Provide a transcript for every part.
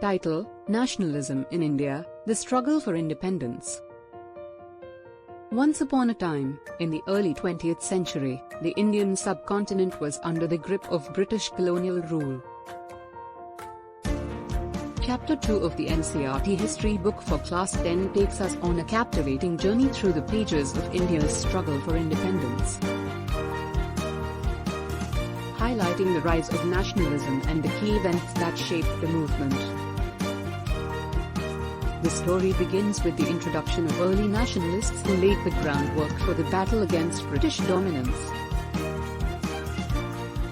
Title: Nationalism in India, the Struggle for Independence. Once upon a time, in the early 20th century, the Indian subcontinent was under the grip of British colonial rule. Chapter 2 of the NCERT History book for Class 10 takes us on a captivating journey through the pages of India's struggle for independence, highlighting the rise of nationalism and the key events that shaped the movement. The story begins with the introduction of early nationalists who laid the groundwork for the battle against British dominance.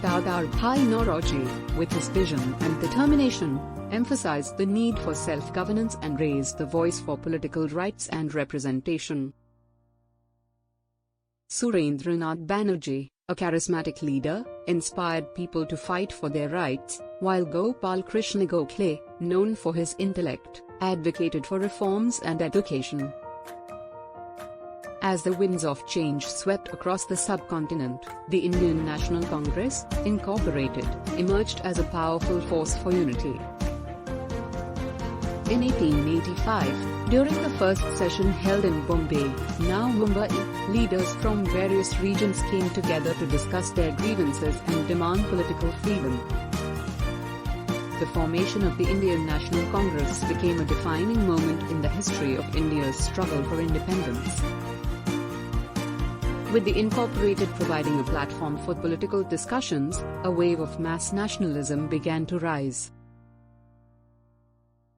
Sardar Bhai Nauroji, with his vision and determination, emphasized the need for self-governance and raised the voice for political rights and representation. Surendranath Banerjee, a charismatic leader, inspired people to fight for their rights, while Gopal Krishna Gokhale, known for his intellect, advocated for reforms and education. As the winds of change swept across the subcontinent, the Indian National Congress, Incorporated, emerged as a powerful force for unity. In 1885, during the first session held in Bombay, now Mumbai, leaders from various regions came together to discuss their grievances and demand political freedom. The formation of the Indian National Congress became a defining moment in the history of India's struggle for independence. With the Incorporated providing a platform for political discussions, a wave of mass nationalism began to rise.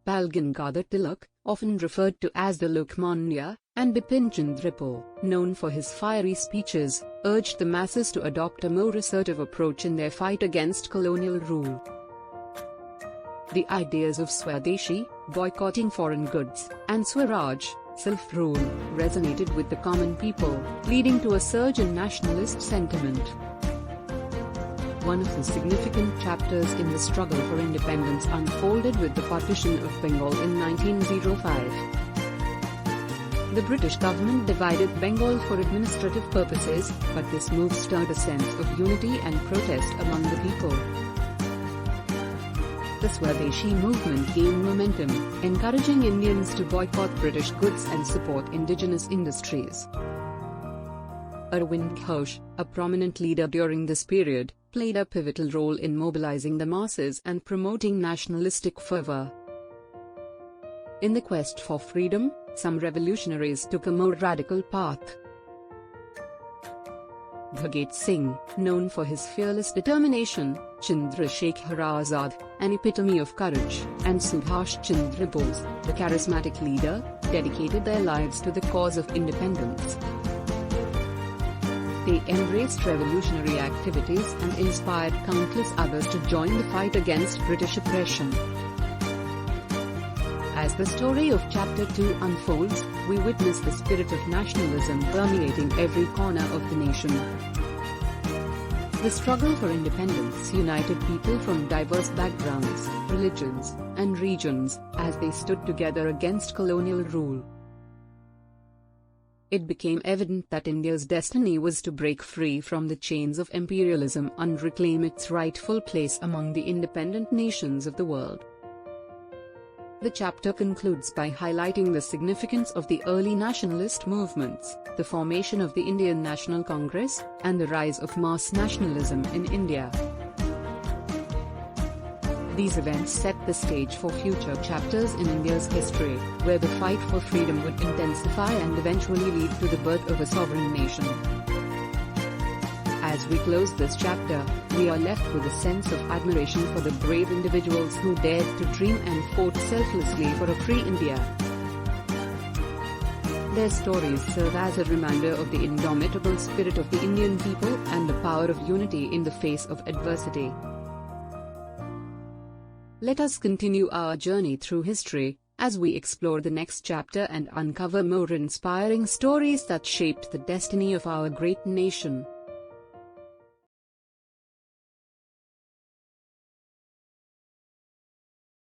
Bal Gangadhar Tilak, often referred to as the Lokmanya, and Bipin Chandra Pal, known for his fiery speeches, urged the masses to adopt a more assertive approach in their fight against colonial rule. The ideas of Swadeshi, boycotting foreign goods, and Swaraj, self-rule, resonated with the common people, leading to a surge in nationalist sentiment. One of the significant chapters in the struggle for independence unfolded with the partition of Bengal in 1905. The British government divided Bengal for administrative purposes, but this move stirred a sense of unity and protest among the people. The Swadeshi movement gained momentum, encouraging Indians to boycott British goods and support indigenous industries. Arvind Ghosh, a prominent leader during this period, played a pivotal role in mobilizing the masses and promoting nationalistic fervor. In the quest for freedom, some revolutionaries took a more radical path. Bhagat Singh, known for his fearless determination, Chandrasekhar Azad, an epitome of courage, and Subhash Chandra Bose, the charismatic leader, dedicated their lives to the cause of independence. They embraced revolutionary activities and inspired countless others to join the fight against British oppression. As the story of Chapter 2 unfolds, we witness the spirit of nationalism permeating every corner of the nation. The struggle for independence united people from diverse backgrounds, religions, and regions, as they stood together against colonial rule. It became evident that India's destiny was to break free from the chains of imperialism and reclaim its rightful place among the independent nations of the world. The chapter concludes by highlighting the significance of the early nationalist movements, the formation of the Indian National Congress, and the rise of mass nationalism in India. These events set the stage for future chapters in India's history, where the fight for freedom would intensify and eventually lead to the birth of a sovereign nation. As we close this chapter, we are left with a sense of admiration for the brave individuals who dared to dream and fought selflessly for a free India. Their stories serve as a reminder of the indomitable spirit of the Indian people and the power of unity in the face of adversity. Let us continue our journey through history, as we explore the next chapter and uncover more inspiring stories that shaped the destiny of our great nation.